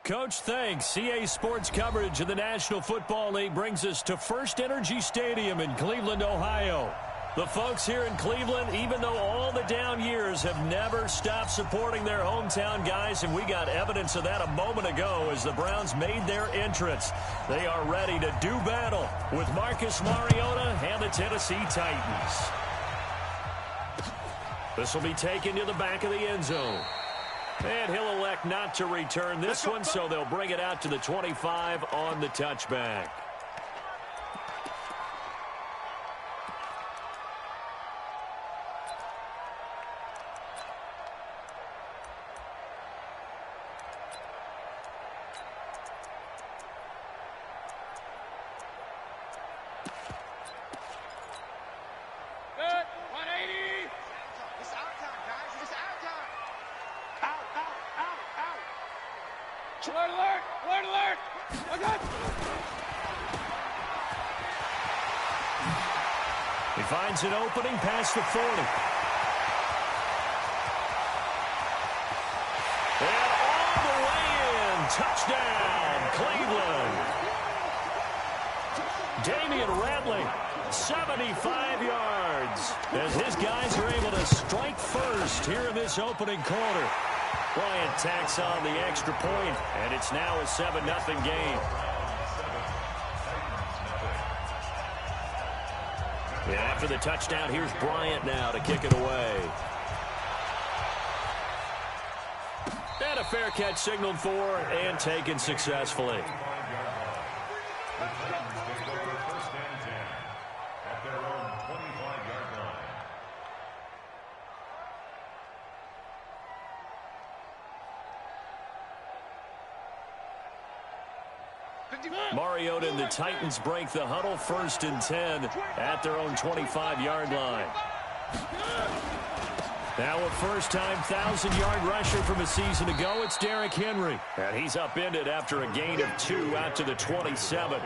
Coach, thanks. CA Sports coverage of the National Football League brings us to First Energy Stadium in Cleveland, Ohio. The folks here in Cleveland, even though all the down years, have never stopped supporting their hometown guys, and we got evidence of that a moment ago as the Browns made their entrance. They are ready to do battle with Marcus Mariota and the Tennessee Titans. This will be taken to the back of the end zone. And he'll elect not to return this one, so they'll bring it out to the 25 on the touchback. He finds an opening past the 40. And all the way in. Touchdown, Cleveland. Damian Ratley, 75 yards. As his guys are able to strike first here in this opening quarter. Bryant tacks on the extra point, and it's now a 7-0 game. And after the touchdown, here's Bryant now to kick it away. And a fair catch signaled for and taken successfully. Mariota and the Titans break the huddle, 1st and 10 at their own 25-yard line. Now a first-time 1,000-yard rusher from a season ago, it's Derrick Henry. And he's upended after a gain of 2 out to the 27.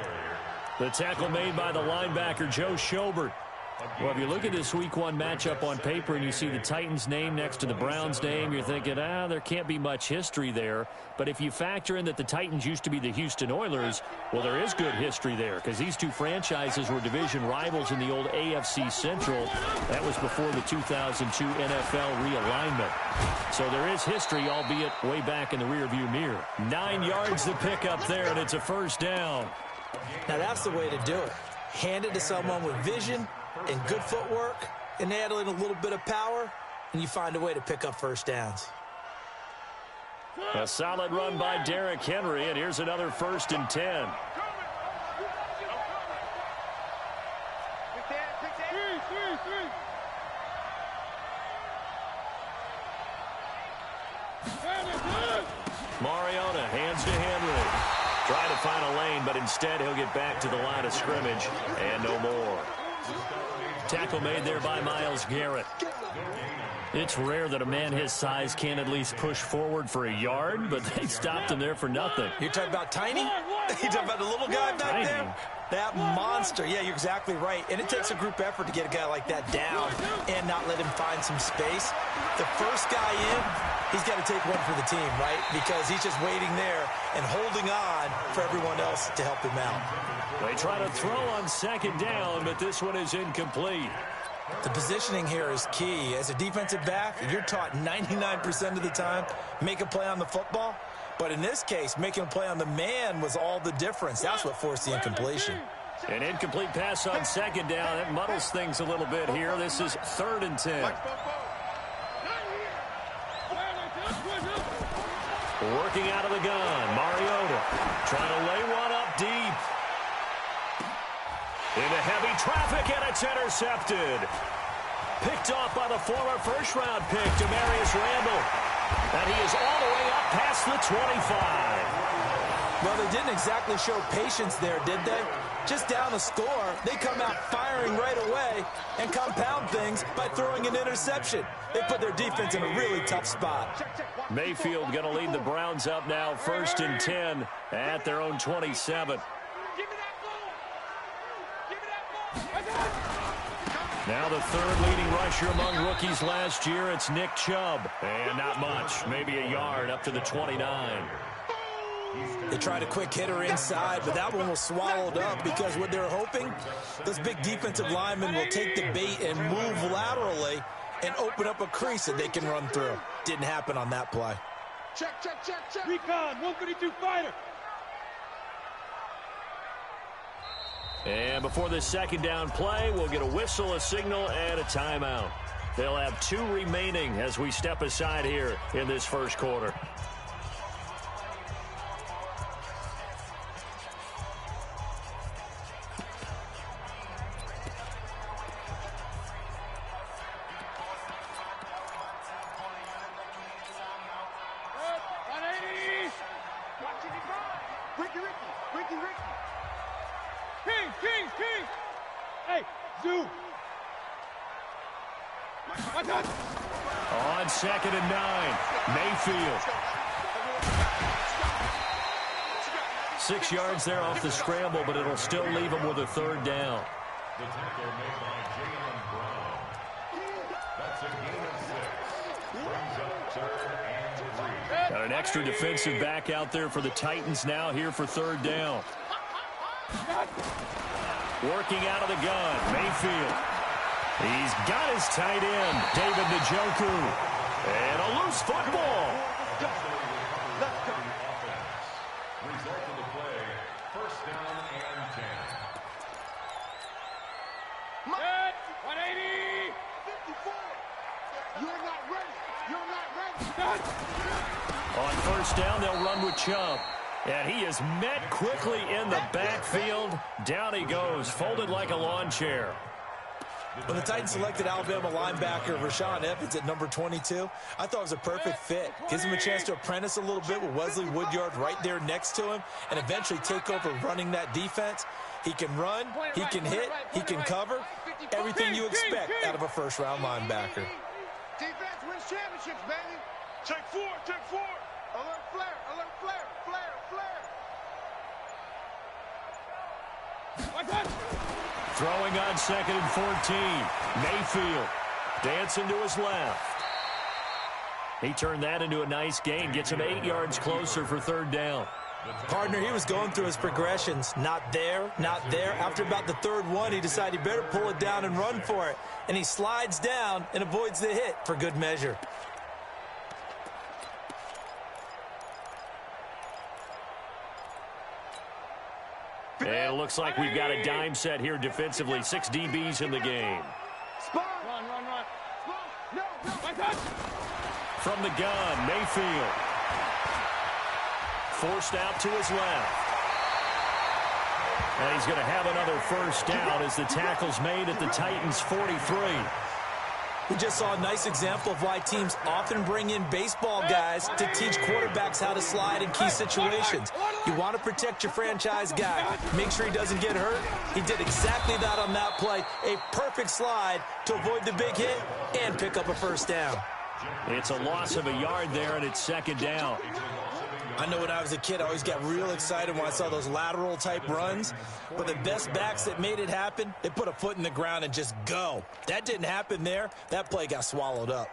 The tackle made by the linebacker, Joe Schobert. Well, if you look at this Week 1 matchup on paper and you see the Titans' name next to the Browns' name, you're thinking, there can't be much history there. But if you factor in that the Titans used to be the Houston Oilers, well, there is good history there because these two franchises were division rivals in the old AFC Central. That was before the 2002 NFL realignment. So there is history, albeit way back in the rearview mirror. 9 yards to pick up there, and it's a first down. Now, that's the way to do it. Hand it to someone with vision and good footwork, and add in a little bit of power, and you find a way to pick up first downs. A solid run by Derrick Henry, and here's another 1st and 10. Mariota hands to Henry. Trying to find a lane, but instead he'll get back to the line of scrimmage, and no more. Tackle made there by Myles Garrett. It's rare that a man his size can at least push forward for a yard, but they stopped him there for nothing. You're talking about Tiny? You're talking about the little guy back there? That monster. Yeah, you're exactly right. And it takes a group effort to get a guy like that down and not let him find some space. The first guy in, he's got to take one for the team, right? Because he's just waiting there and holding on for everyone else to help him out. They try to throw on 2nd down, but this one is incomplete. The positioning here is key. As a defensive back, you're taught 99% of the time, make a play on the football. But in this case, making a play on the man was all the difference. That's what forced the incompletion. An incomplete pass on 2nd down. That muddles things a little bit here. This is 3rd and 10. Working out of the gun. Mariota trying to lay one up deep. Into heavy traffic, and it's intercepted. Picked off by the former first-round pick, Demarius Randall. And he is all the way up past the 25. Well, they didn't exactly show patience there, did they? Just down a score, they come out firing right away and compound things by throwing an interception. They put their defense in a really tough spot. Mayfield going to lead the Browns up now, 1st and 10 at their own 27. Now the 3rd leading rusher among rookies last year, it's Nick Chubb. And not much, maybe a yard up to the 29. They tried a quick hitter inside, but that one was swallowed up because what they're hoping, those big defensive linemen will take the bait and move laterally and open up a crease that they can run through. Didn't happen on that play. Check. Recon, 152 fighter. And before this second down play, we'll get a whistle, a signal, and a timeout. They'll have 2 remaining as we step aside here in this first quarter. King. Hey, Zoo. On 2nd and 9, Mayfield. 6 yards there off the scramble, but it'll still leave him with a 3rd down. The tackle made by Jaylen Brown. That's a gain of 6. Brings up 3rd and 3. Got an extra defensive back out there for the Titans now here for 3rd down. Working out of the gun, Mayfield. He's got his tight end, David Njoku. And a loose football. Result of the play, 1st down and 10. 180. 54. You're not ready. On 1st down, they'll run with Chubb. And he is met quickly in the backfield. Down he goes, folded like a lawn chair. When the Titans selected Alabama linebacker Rashaan Evans at number 22, I thought it was a perfect fit. Gives him a chance to apprentice a little bit with Wesley Woodyard right there next to him and eventually take over running that defense. He can run, he can hit, he can cover. Everything you expect out of a first-round linebacker. Defense wins championships, baby. Check 4. Alert flare. Throwing on 2nd and 14. Mayfield dancing to his left. He turned that into a nice gain. Gets him 8 yards closer for 3rd down. Partner, he was going through his progressions. Not there. After about the 3rd one, he decided he better pull it down and run for it. And he slides down and avoids the hit for good measure. And it looks like we've got a dime set here defensively. 6 DBs in the game. Run. No. From the gun, Mayfield. Forced out to his left. And he's going to have another 1st down as the tackle's made at the Titans' 43. We just saw a nice example of why teams often bring in baseball guys to teach quarterbacks how to slide in key situations. You want to protect your franchise guy. Make sure he doesn't get hurt. He did exactly that on that play. A perfect slide to avoid the big hit and pick up a 1st down. It's a loss of a yard there, and it's 2nd down. I know when I was a kid, I always got real excited when I saw those lateral-type runs. But the best backs that made it happen, they put a foot in the ground and just go. That didn't happen there. That play got swallowed up.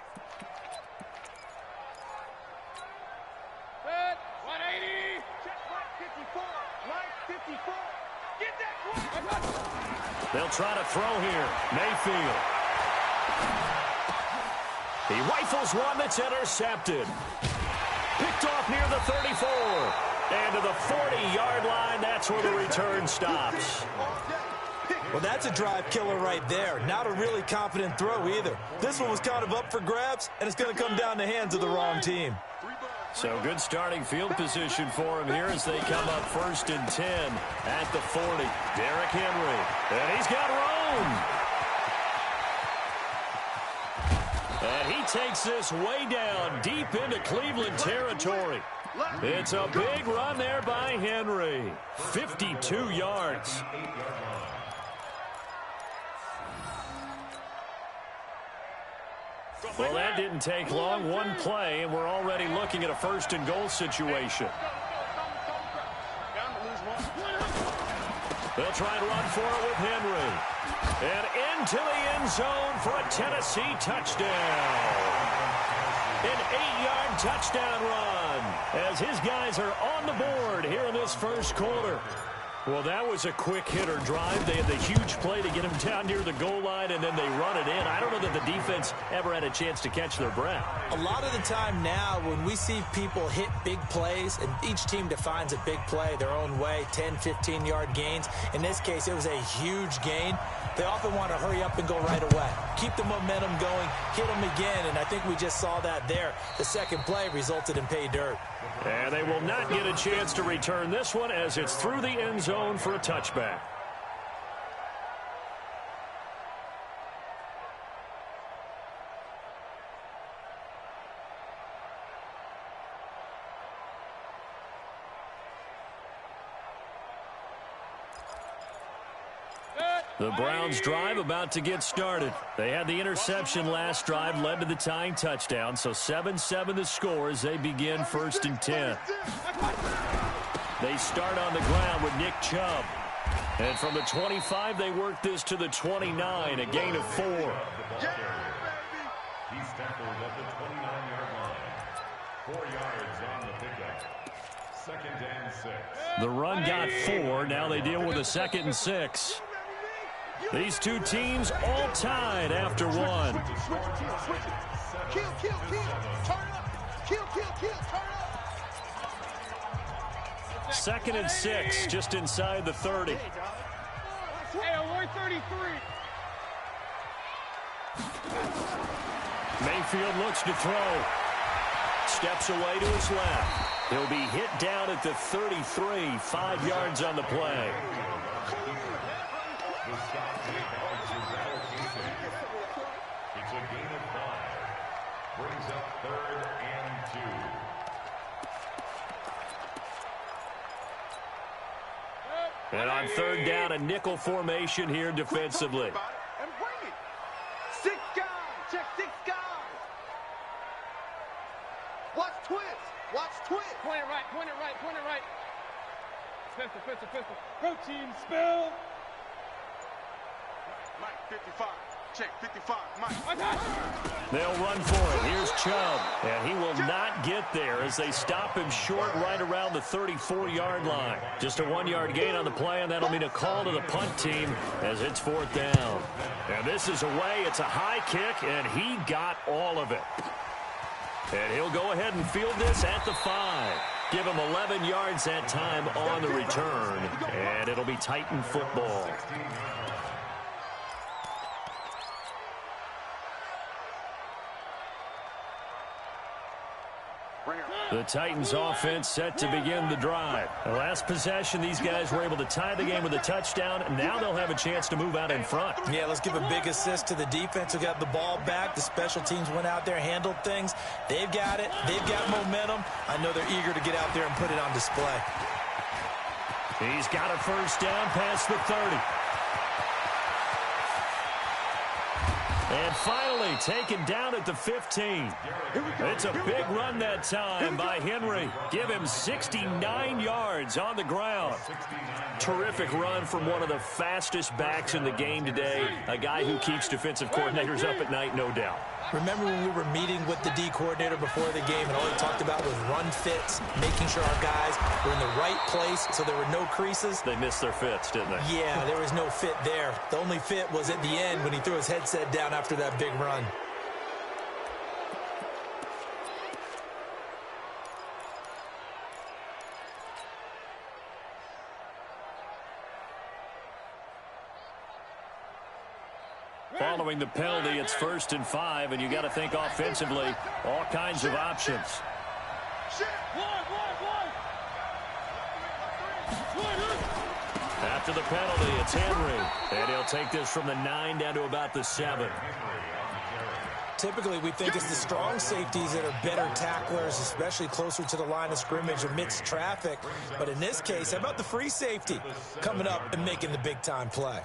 180. Check 54. Get that. They'll try to throw here. Mayfield. He rifles one that's intercepted. Picked off near the 34. And to the 40-yard line, that's where the return stops. Well, that's a drive killer right there. Not a really confident throw either. This one was kind of up for grabs, and it's going to come down the hands of the wrong team. So good starting field position for him here as they come up 1st and 10 at the 40. Derrick Henry. And he's got room. And he takes this way down deep into Cleveland territory. It's a big run there by Henry. 52 yards. Well, that didn't take long. One play, and we're already looking at a 1st and goal situation. They'll try and run for it with Henry. And into the end zone for a Tennessee touchdown. An 8-yard touchdown run as his guys are on the board here in this first quarter. Well, that was a quick hitter drive. They had the huge play to get him down near the goal line, and then they run it in. I don't know that the defense ever had a chance to catch their breath. A lot of the time now when we see people hit big plays, and each team defines a big play their own way, 10, 15-yard gains. In this case, it was a huge gain. They often want to hurry up and go right away. Keep the momentum going, hit them again, and I think we just saw that there. The second play resulted in pay dirt. And they will not get a chance to return this one as it's through the end zone for a touchback. The Browns drive about to get started. They had the interception last drive, led to the tying touchdown. So 7-7 the score as they begin 1st and 10. They start on the ground with Nick Chubb. And from the 25, they work this to the 29, a gain of 4. He's tackled at the 29-yard line. 4 yards on the pickup. 2nd and 6. The run got 4. Now they deal with a 2nd and 6. These two teams all tied after one. Kill, turn up. Kill, turn up. 2nd and 6, just inside the 30. Hey, Lloyd 33. Mayfield looks to throw. Steps away to his left. He'll be hit down at the 33, 5 yards on the play. The stop yards is allocated. It's a gain of 5. Brings up 3rd and 2. And on 3rd down, a nickel formation here defensively. And bring it. 6 guys. Check 6 guys. Watch twist. Point it right. Pistol. Go team, spell. Mike, 55. Check 55. Mike. They'll run for it. Here's Chubb. And he will not get there as they stop him short right around the 34-yard line. Just a 1-yard gain on the play, and that'll mean a call to the punt team as it's 4th down. And this is away. It's a high kick, and he got all of it. And he'll go ahead and field this at the 5. Give him 11 yards that time on the return. And it'll be Titan football. The Titans offense set to begin the drive. The last possession, these guys were able to tie the game with a touchdown, and now they'll have a chance to move out in front. Yeah, let's give a big assist to the defense who got the ball back. The special teams went out there, handled things. They've got it. They've got momentum. I know they're eager to get out there and put it on display. He's got a 1st down past the 30. And finally taken down at the 15. It's a big run that time by Henry. Give him 69 yards on the ground. Terrific run from one of the fastest backs in the game today. A guy who keeps defensive coordinators up at night, no doubt. Remember when we were meeting with the D coordinator before the game, and all he talked about was run fits, making sure our guys were in the right place so there were no creases? They missed their fits, didn't they? Yeah, there was no fit there. The only fit was at the end when he threw his headset down after that big run. Following the penalty, it's 1st and 5, and you got to think offensively, all kinds of options. After the penalty, it's Henry, and he'll take this from the 9 down to about the 7. Typically, we think it's the strong safeties that are better tacklers, especially closer to the line of scrimmage amidst traffic. But in this case, how about the free safety coming up and making the big-time play?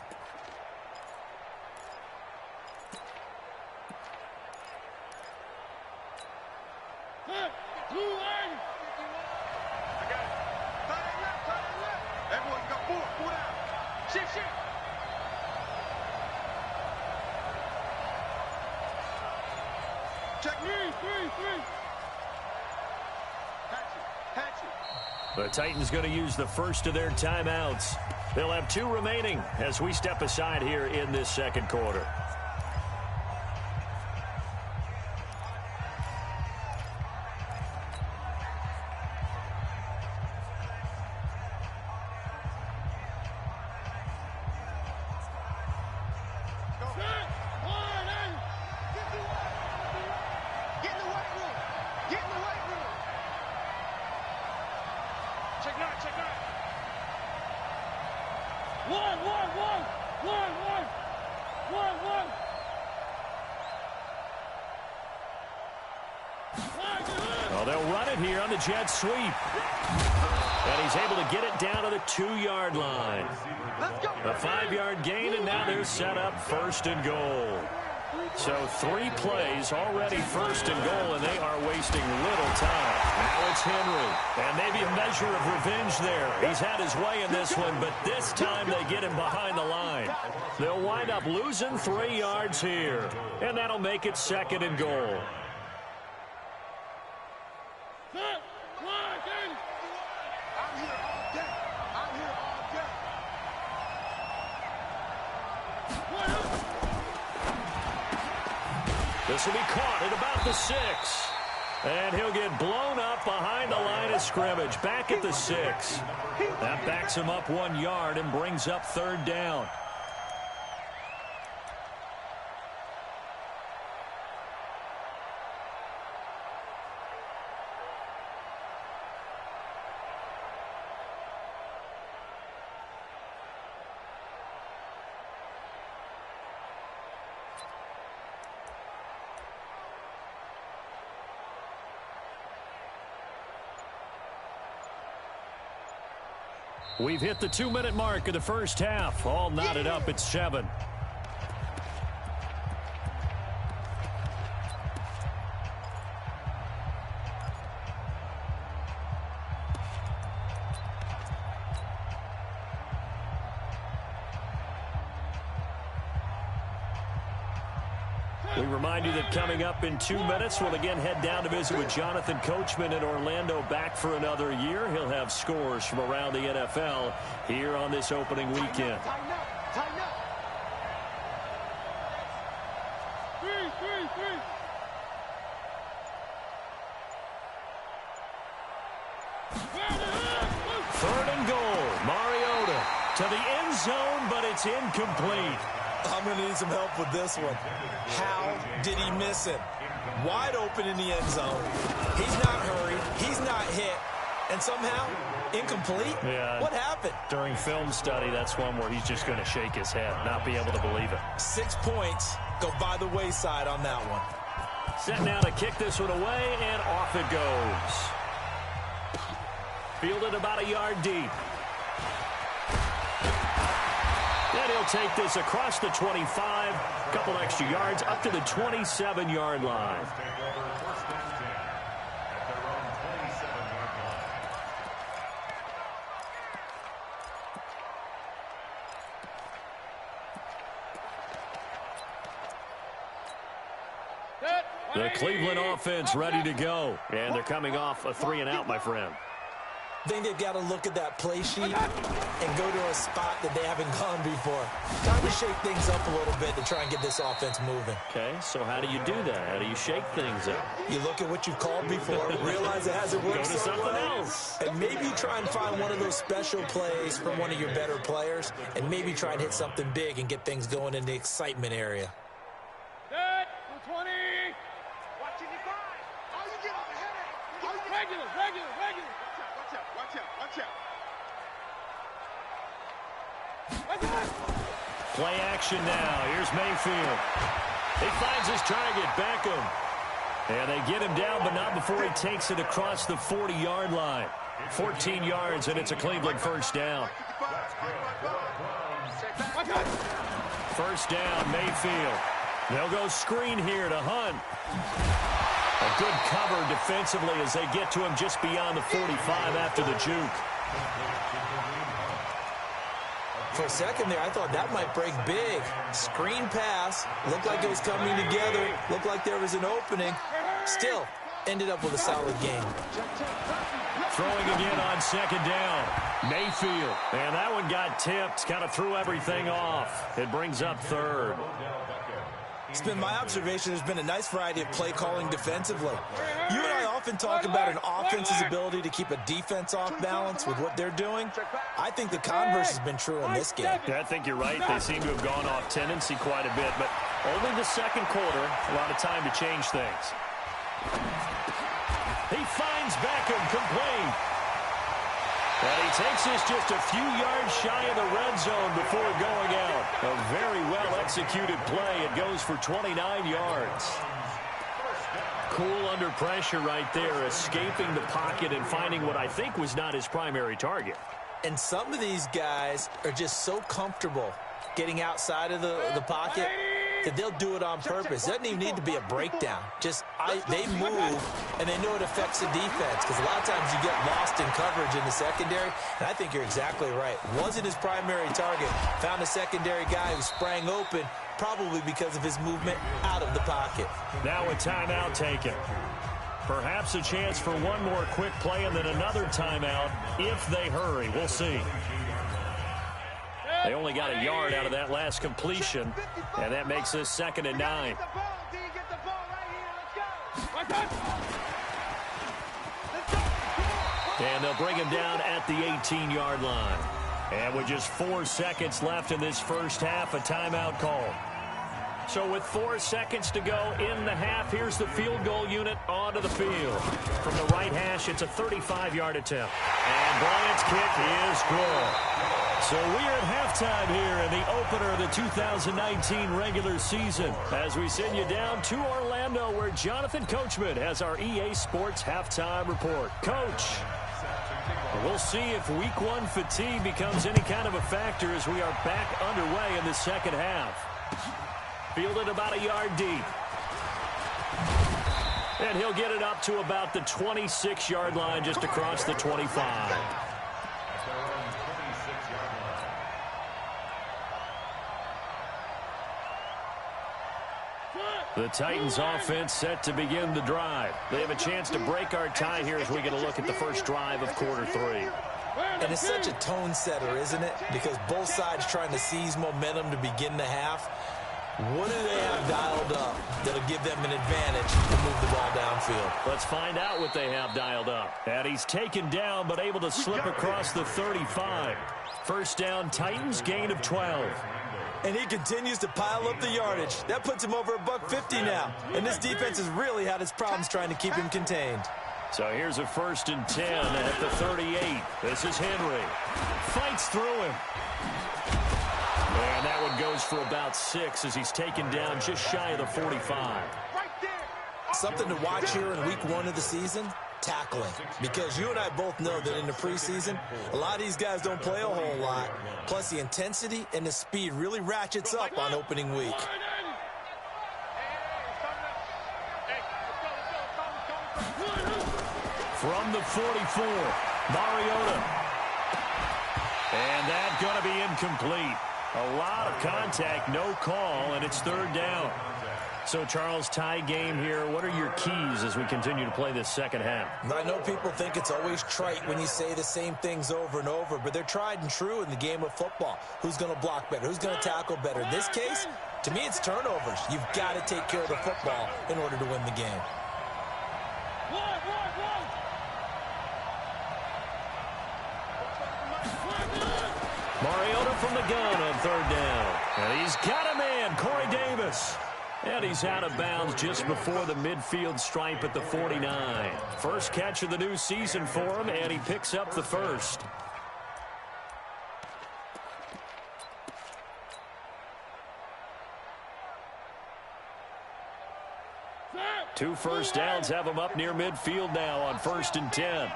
Check me. The Titans going to use the first of their timeouts. They'll have 2 remaining as we step aside here in this second quarter. Well, they'll run it here on the jet sweep. And he's able to get it down to the 2-yard line. A 5-yard gain, and now they're set up 1st and goal. So 3 plays already 1st and goal, and they are wasting little time. Now it's Henry. And maybe a measure of revenge there. He's had his way in this one, but this time they get him behind the line. They'll wind up losing 3 yards here, and that'll make it 2nd and goal. This will be caught at about the 6. And he'll get blown up behind the line of scrimmage. Back at the 6. That backs him up 1 yard and brings up 3rd down. We've hit the 2-minute mark of the first half. All knotted up at 7. We remind you that coming up in 2 minutes, we'll again head down to visit with Jonathan Coachman in Orlando, back for another year. He'll have scores from around the NFL here on this opening weekend. Tighten up. Tighten up. 3. 3rd and goal. Mariota to the end zone, but it's incomplete. I'm going to need some help with this one. How did he miss it? Wide open in the end zone. He's not hurried. He's not hit. And somehow, incomplete? Yeah. What happened? During film study, that's one where he's just going to shake his head, not be able to believe it. 6 points go by the wayside on that one. Set now to kick this one away, and off it goes. Fielded about 1 yard deep. And he'll take this across the 25, a couple extra yards, up to the 27-yard line. The Cleveland offense ready to go. And they're coming off a 3-and-out, my friend. I think they've got to look at that play sheet and go to a spot that they haven't gone before. Time to shake things up a little bit to try and get this offense moving. Okay, so how do you do that? How do you shake things up? You look at what you've called before, realize it hasn't worked Go to so something well, else. and maybe try and find one of those special plays from one of your better players, and maybe try and hit something big and get things going in the excitement area. Set. 20. Watching your guys. How you get on the headache? Regular. Watch out. Play action now. Here's Mayfield. He finds his target, Beckham. And they get him down, but not before he takes it across the 40-yard line. 14 yards, and it's a Cleveland first down. First down, Mayfield. They'll go screen here to Hunt. A good cover defensively as they get to him just beyond the 45 after the juke. For a second there, I thought that might break big. Screen pass. Looked like it was coming together. Looked like there was an opening. Still, ended up with a solid game. Throwing again on second down. Mayfield. And that one got tipped. Kind of threw everything off. It brings up third. It's been my observation there's been a nice variety of play calling defensively. You and I often talk about an offense's ability to keep a defense off balance with what they're doing. I think the converse has been true in this game. Yeah, I think you're right. They seem to have gone off tendency quite a bit, but only the second quarter, a lot of time to change things. He finds Beckham complete. And he takes this just a few yards shy of the red zone before going out. A very well-executed play. It goes for 29 yards. Cool under pressure right there, escaping the pocket and finding what I think was not his primary target. And some of these guys are just so comfortable getting outside of the pocket that they'll do it on purpose. It doesn't even need to be a breakdown. Just they move, and they know it affects the defense, because a lot of times you get lost in coverage in the secondary, and I think you're exactly right. Wasn't his primary target. Found a secondary guy who sprang open, probably because of his movement out of the pocket. Now a timeout taken. Perhaps a chance for one more quick play and then another timeout if they hurry. We'll see. They only got a yard out of that last completion, and that makes this 2nd and 9. And they'll bring him down at the 18-yard line. And with just 4 seconds left in this first half, a timeout call. So with 4 seconds to go in the half, here's the field goal unit onto the field. From the right hash, it's a 35-yard attempt. And Bryant's kick is good. So we're at halftime here in the opener of the 2019 regular season as we send you down to Orlando where Jonathan Coachman has our EA Sports halftime report. Coach, we'll see if week 1 fatigue becomes any kind of a factor as we are back underway in the second half. Fielded about a yard deep. And he'll get it up to about the 26-yard line just across the 25. The Titans offense set to begin the drive. They have a chance to break our tie here as we get a look at the first drive of quarter 3. And it's such a tone setter, isn't it? Because both sides trying to seize momentum to begin the half. What do they have dialed up that'll give them an advantage to move the ball downfield? Let's find out what they have dialed up. And he's taken down but able to slip across the 35. First down, Titans, gain of 12. And he continues to pile up the yardage. That puts him over $150 now. And this defense has really had its problems trying to keep him contained. So here's a 1st and 10 at the 38. This is Henry. Fights through him. And that one goes for about 6 as he's taken down just shy of the 45. Something to watch here in week 1 of the season, tackling. Because you and I both know that in the preseason, a lot of these guys don't play a whole lot. Plus, the intensity and the speed really ratchets up on opening week. From the 44, Mariota. And that's going to be incomplete. A lot of contact, no call, and it's 3rd down. So, Charles, tie game here. What are your keys as we continue to play this second half? I know people think it's always trite when you say the same things over and over, but they're tried and true in the game of football. Who's going to block better? Who's going to tackle better? In this case, to me, it's turnovers. You've got to take care of the football in order to win the game. Mariota from the gun on 3rd down. And he's got a man, Corey Davis. And he's out of bounds just before the midfield stripe at the 49. First catch of the new season for him, and he picks up the first. Two first downs have him up near midfield now on 1st and 10.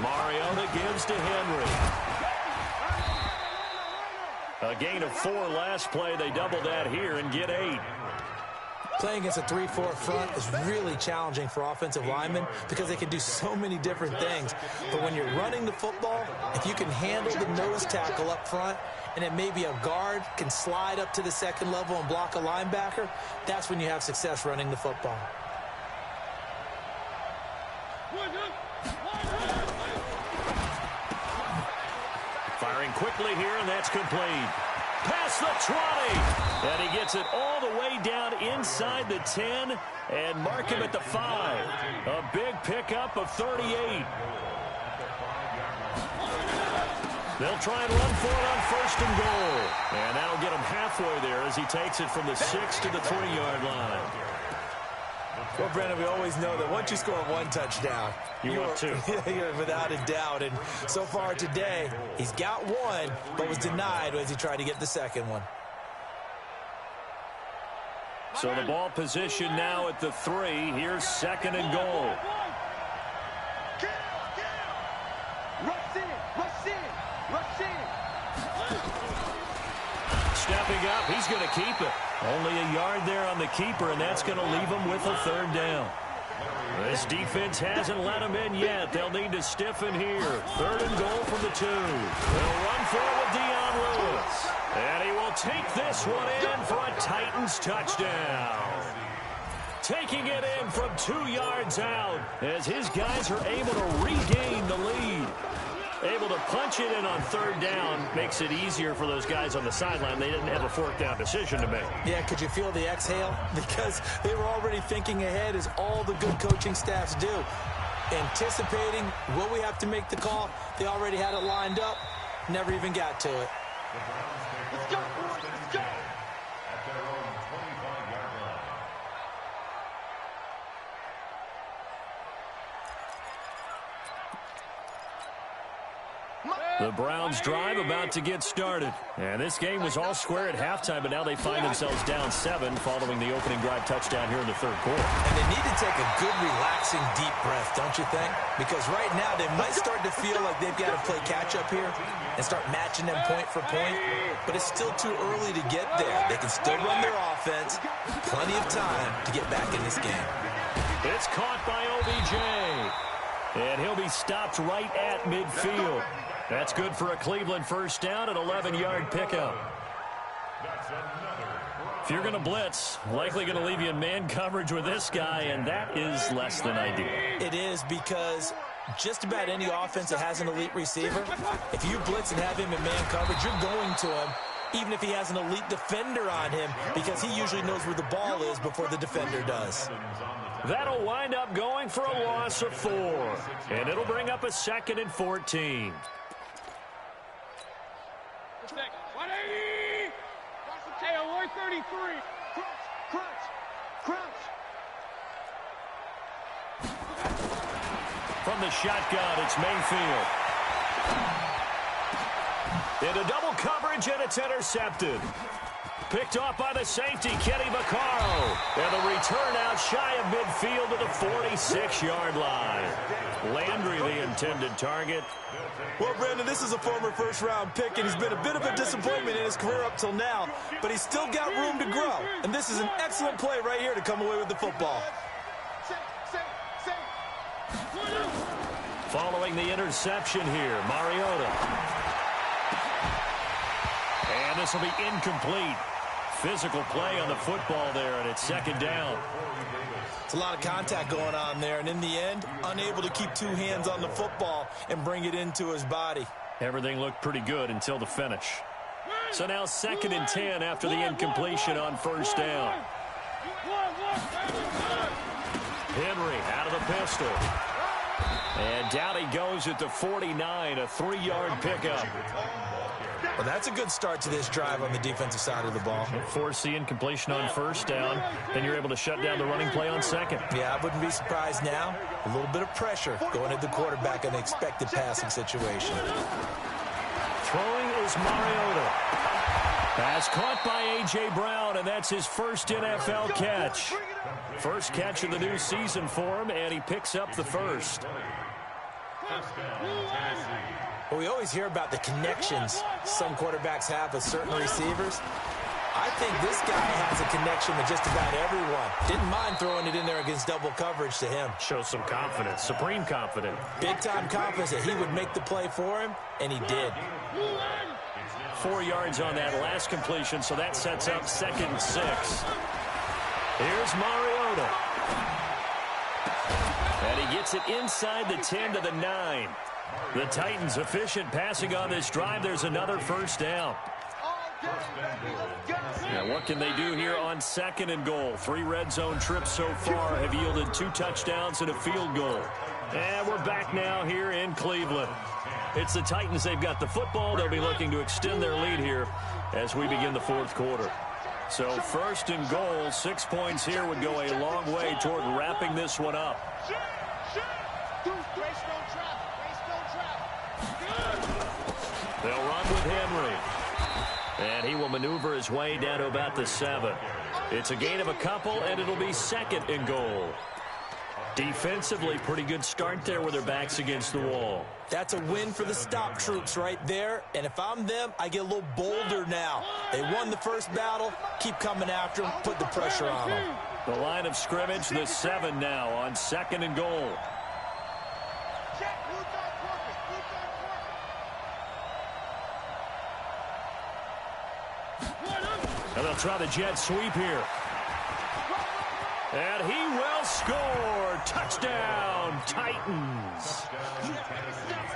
Mariota gives to Henry. A gain of 4 last play. They double that here and get 8. Playing against a 3-4 front is really challenging for offensive linemen because they can do so many different things. But when you're running the football, if you can handle the nose tackle up front, and then maybe a guard can slide up to the second level and block a linebacker, that's when you have success running the football. Firing quickly here, and that's complete. Past the 20, and he gets it all the way down inside the 10 and mark him at the 5. A big pickup of 38. They'll try and run for it on 1st and goal, and that'll get him halfway there as he takes it from the 6 to the 3-yard line. Well, Brandon, we always know that once you score one touchdown, you're without a doubt. And so far today, he's got one, but was denied as he tried to get the second one. So the ball position now at the 3. Here's 2nd and goal. Stepping up, he's going to keep it. Only a yard there on the keeper, and that's going to leave him with a 3rd down. This defense hasn't let him in yet. They'll need to stiffen here. 3rd and goal from the 2. They'll run for it with Dion Lewis. And he will take this one in for a Titans touchdown. Taking it in from 2 yards out as his guys are able to regain the lead. Able to punch it in on 3rd down makes it easier for those guys on the sideline. They didn't have a 4th down decision to make. Yeah, could you feel the exhale? Because they were already thinking ahead, as all the good coaching staffs do. Anticipating, will we have to make the call? They already had it lined up, never even got to it. Let's go, boys, let's go! At their own 25-yard line. The Browns drive about to get started. And this game was all square at halftime, but now they find themselves down 7 following the opening drive touchdown here in the 3rd quarter. And they need to take a good, relaxing, deep breath, don't you think? Because right now they might start to feel like they've got to play catch-up here and start matching them point for point. But it's still too early to get there. They can still run their offense. Plenty of time to get back in this game. It's caught by OBJ. And he'll be stopped right at midfield. That's good for a Cleveland 1st down, an 11-yard pickup. If you're going to blitz, likely going to leave you in man coverage with this guy, and that is less than ideal. It is, because just about any offense that has an elite receiver, if you blitz and have him in man coverage, you're going to him, even if he has an elite defender on him, because he usually knows where the ball is before the defender does. That'll wind up going for a loss of 4, and it'll bring up a 2nd and 14. 180! Hey, 133! Crunch! Crunch! From the shotgun, it's Mayfield. Into double coverage, and it's intercepted. Picked off by the safety, Kenny Vaccaro. And the return out shy of midfield to the 46-yard line. Landry, the intended target. Well, Brandon, this is a former first-round pick, and he's been a bit of a disappointment in his career up till now, but he's still got room to grow. And this is an excellent play right here to come away with the football. Following the interception here, Mariota. And this will be incomplete. Physical play on the football there, and it's 2nd down. It's a lot of contact going on there, and in the end, unable to keep 2 hands on the football and bring it into his body. Everything looked pretty good until the finish. So now 2nd and 10 after the incompletion on 1st down. Henry out of the pistol. And down he goes at the 49, a 3-yard pickup. Well, that's a good start to this drive on the defensive side of the ball. Force the incompletion on 1st down, then you're able to shut down the running play on 2nd. Yeah, I wouldn't be surprised now. A little bit of pressure going at the quarterback in an expected passing situation. Throwing is Mariota. Pass caught by A.J. Brown, and that's his first NFL catch. First catch of the new season for him, and he picks up the 1st. Well, we always hear about the connections some quarterbacks have with certain receivers. I think this guy has a connection with just about everyone. Didn't mind throwing it in there against double coverage to him. Shows some confidence, supreme confidence. Big-time confidence that he would make the play for him, and he did. 4 yards on that last completion, so that sets up 2nd and 6. Here's Mariota. And he gets it inside the 10 to the 9. The Titans efficient passing on this drive. There's another first down. Now, what can they do here on 2nd and goal? 3 red zone trips so far have yielded 2 touchdowns and a field goal. And we're back now here in Cleveland. It's the Titans. They've got the football. They'll be looking to extend their lead here as we begin the 4th quarter. So 1st and goal, 6 points here would go a long way toward wrapping this one up. They'll run with Henry. And he will maneuver his way down to about the 7. It's a gain of a couple, and it'll be 2nd and goal. Defensively, pretty good start there with their backs against the wall. That's a win for the stop troops right there. And if I'm them, I get a little bolder now. They won the first battle. Keep coming after them. Put the pressure on them. The line of scrimmage, the 7 now on 2nd and goal. And they'll try the jet sweep here. And he will score. Touchdown, Titans.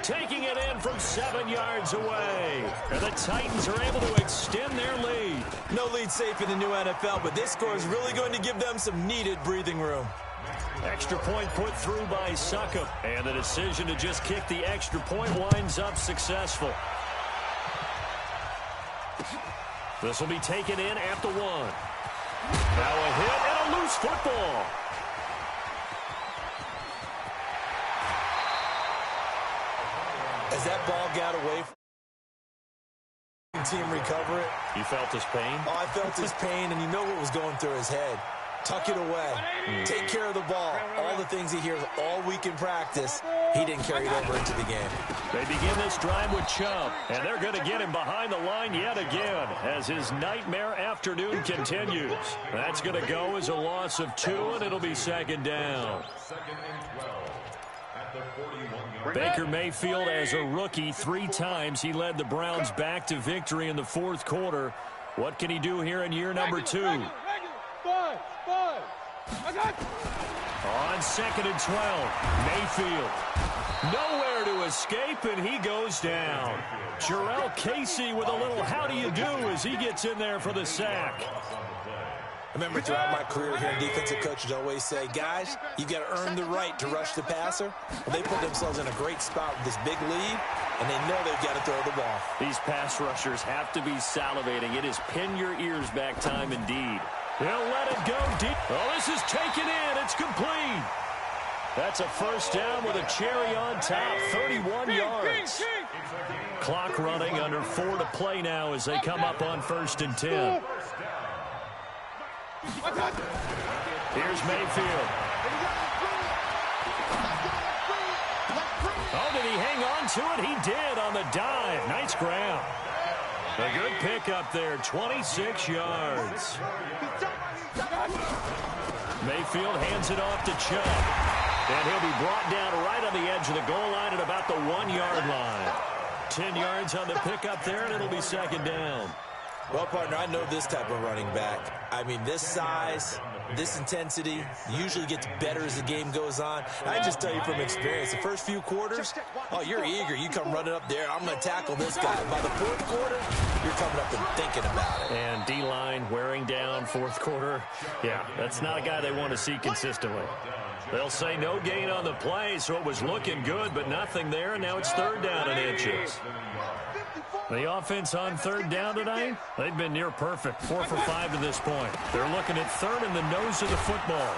Taking it in from 7 yards away. And the Titans are able to extend their lead. No lead safe in the new NFL, but this score is really going to give them some needed breathing room. Extra point put through by Succop. And the decision to just kick the extra point winds up successful. This will be taken in at the 1. Now a hit and a loose football. As that ball got away from the team recover it. You felt his pain? Oh, I felt his pain, and you know what was going through his head. Tuck it away. Take care of the ball. All the things he hears all week in practice, he didn't carry it over into the game. They begin this drive with Chubb, and they're going to get him behind the line yet again as his nightmare afternoon continues. That's going to go as a loss of 2, and it'll be 2nd down. 2nd and 12 at the 41-yard. Baker Mayfield, as a rookie, 3 times he led the Browns back to victory in the 4th quarter. What can he do here in year number 2? On 2nd and 12, Mayfield. Nowhere to escape, and he goes down. Jarrell Casey with a little how do you do as he gets in there for the sack. I remember throughout my career hearing defensive coaches always say, guys, you've got to earn the right to rush the passer. Well, they put themselves in a great spot with this big lead, and they know they've got to throw the ball. These pass rushers have to be salivating. It is pin your ears back time indeed. They'll let it go deep. Oh, this is taken in. It's complete. That's a first down with a cherry on top, 31 yards. Clock running, under 4 to play now as they come up on 1st and 10. Here's Mayfield. Oh, did he hang on to it? He did on the dive. Nice ground. A good pickup there, 26 yards. Mayfield hands it off to Chubb. And he'll be brought down right on the edge of the goal line at about the 1-yard line. 10 yards on the pickup there, and it'll be 2nd down. Well, partner, I know this type of running back. I mean, this size, this intensity usually gets better as the game goes on. I just tell you from experience, the first few quarters, oh, you're eager. You come running up there, I'm going to tackle this guy. By the 4th quarter, you're coming up and thinking about it. And D-line wearing down 4th quarter. Yeah, that's not a guy they want to see consistently. They'll say no gain on the play, so it was looking good, but nothing there, and now it's 3rd down and inches. The offense on 3rd down tonight, they've been near perfect, 4 for 5 to this point. They're looking at 3rd in the nose of the football.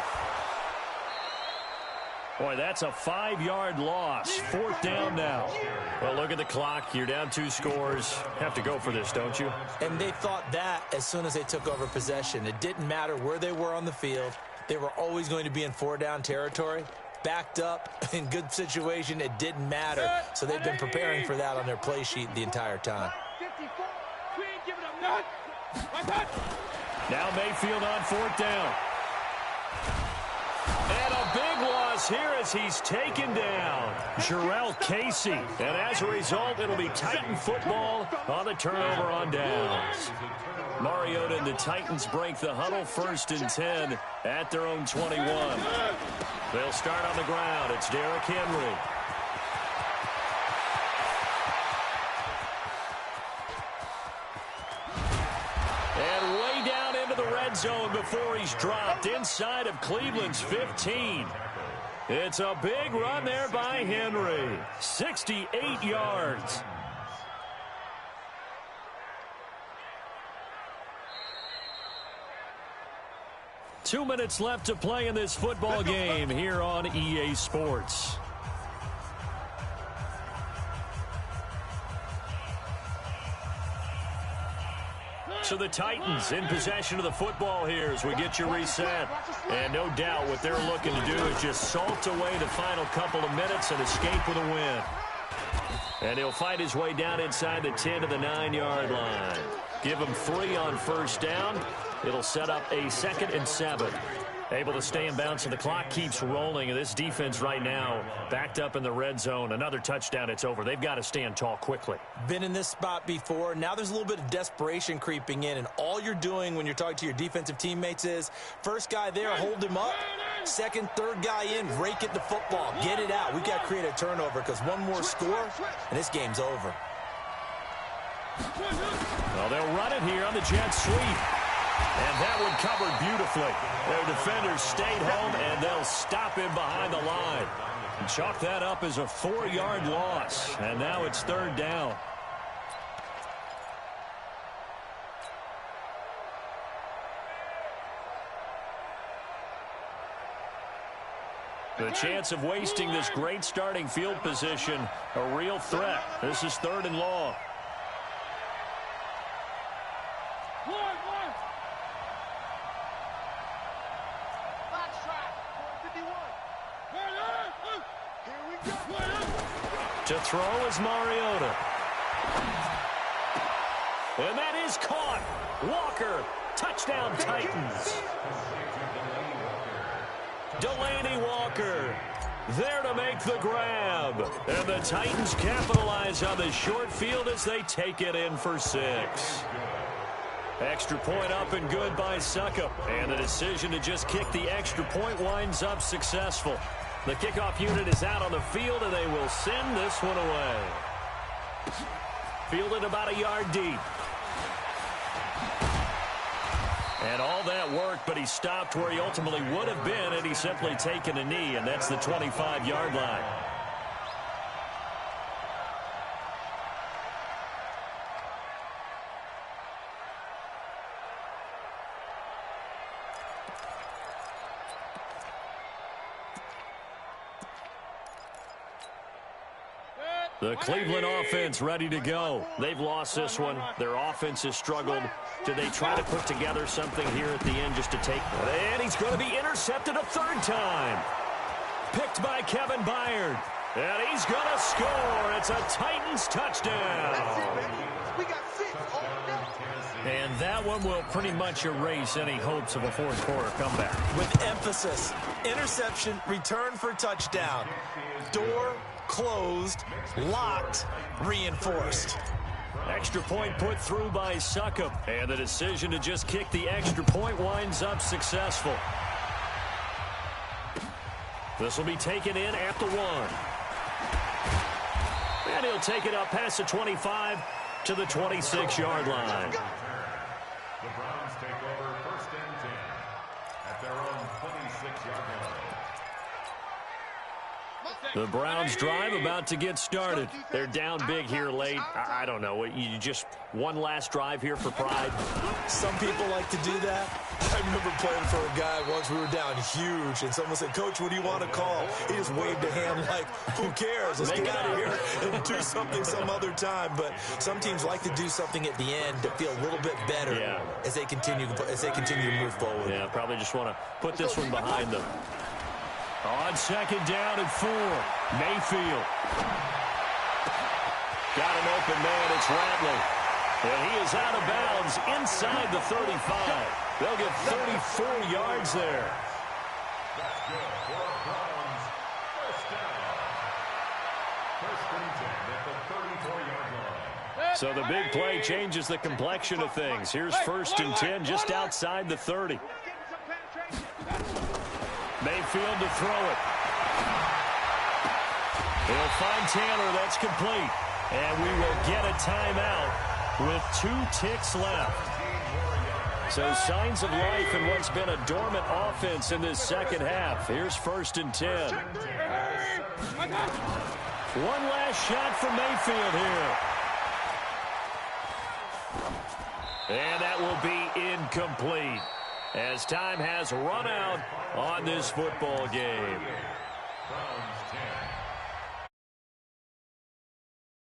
Boy, that's a 5-yard loss. 4th down now. Well, look at the clock. You're down 2 scores. Have to go for this, don't you? And they thought that as soon as they took over possession. It didn't matter where they were on the field. They were always going to be in 4-down territory. Backed up, in good situation, it didn't matter. So they've been preparing for that on their play sheet the entire time. Now Mayfield on 4th down. And a big loss here as he's taken down. Jurrell Casey. And as a result, it'll be Titan football on the turnover on downs. Mariota and the Titans break the huddle, 1st and 10 at their own 21. They'll start on the ground. It's Derrick Henry. And way down into the red zone before he's dropped inside of Cleveland's 15. It's a big run there by Henry. 68 yards. Two minutes left to play in this football game here on EA Sports. So the Titans in possession of the football here as we get you reset. And no doubt what they're looking to do is just salt away the final couple of minutes and escape with a win. And he'll fight his way down inside the 10 to the 9-yard line. Give him 3 on 1st down. It'll set up a 2nd and 7. Able to stay in bounds, and the clock keeps rolling. And this defense right now backed up in the red zone. Another touchdown, it's over. They've got to stand tall quickly. Been in this spot before. Now there's a little bit of desperation creeping in, and all you're doing when you're talking to your defensive teammates is first guy there, hold him up. Second, third guy in, rake at the football. Get it out. We've got to create a turnover because one more score, and this game's over. Well, they'll run it here on the jet sweep. And that one covered beautifully. Their defenders stayed home, and they'll stop him behind the line. And chalk that up as a 4-yard loss. And now it's 3rd down. The chance of wasting this great starting field position, a real threat. This is 3rd and long. To throw is Mariota. And that is caught. Walker, touchdown Titans. Delaney Walker there to make the grab. And the Titans capitalize on the short field as they take it in for 6. Extra point up and good by Succop. And the decision to just kick the extra point winds up successful. The kickoff unit is out on the field, and they will send this one away. Fielded about a yard deep. And all that worked, but he stopped where he ultimately would have been had he simply taken a knee, and that's the 25-yard line. The Cleveland offense ready to go. They've lost this one. Their offense has struggled. Do they try to put together something here at the end just to take? And he's going to be intercepted a 3rd time. Picked by Kevin Byard. And he's going to score. It's a Titans touchdown. That's it, baby. We got 6 all day. And that one will pretty much erase any hopes of a 4th quarter comeback. With emphasis, interception, return for touchdown. Door closed, locked, reinforced. Extra point put through by Succop. And the decision to just kick the extra point winds up successful. This will be taken in at the 1. And he'll take it up past the 25 to the 26-yard line. The Browns take over 1st and 10 at their own 26-yard line. The Browns drive about to get started. They're down big here late. I don't know. You just one last drive here for pride? Some people like to do that. I remember playing for a guy once. We were down huge, and someone said, "Coach, what do you want to call?" He just waved a hand like, "Who cares? Let's get out of here and do something some other time." But some teams like to do something at the end to feel a little bit better as they continue to move forward. Yeah, probably just want to put this one behind them. On 2nd down and 4, Mayfield. Got an open man. It's Ratley. And he is out of bounds inside the 35. They'll get 34 yards there. That's good for a Browns first down. First and 10 at the 34-yard line. So the big play changes the complexion of things. Here's first and 10 just outside the 30. Mayfield to throw it. He'll find Taylor. That's complete. And we will get a timeout with 2 ticks left. So signs of life in what's been a dormant offense in this second half. Here's first and 10. One last shot from Mayfield here. And that will be incomplete as time has run out on this football game. Browns 10.